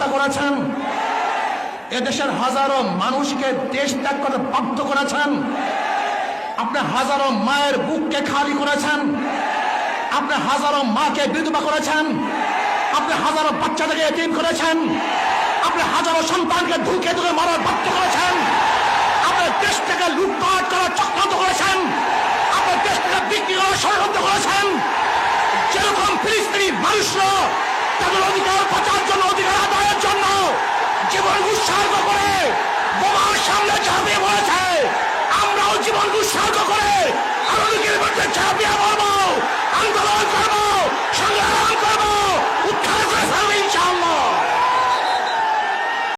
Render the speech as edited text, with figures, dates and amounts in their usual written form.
হত্যা করেছেন, এদেশের হাজারো মানুষকে দেশ ত্যাগ করতে বাধ্য করেছেন, আপনি হাজারো মায়ের বুককে খালি করেছেন, আপনি হাজারো মাকে বিধবা করেছেন, আপনি হাজারো বাচ্চাদেরকে এতিম করেছেন, আপনি হাজারো সন্তানকে ঢুকে ঢুকে মারার বাধ্য করেছেন, আপনি দেশ থেকে লুটপাট করার চক্রান্ত করেছেন, আপনি দেশ থেকে বিক্রি করার ষড়যন্ত্র করেছেন। যেরকম ফিলিস্তিনি মানুষরা তাদের অধিকার বাঁচার জন্য, অধিকার আদায়ের জন্য জীবন উৎসর্গ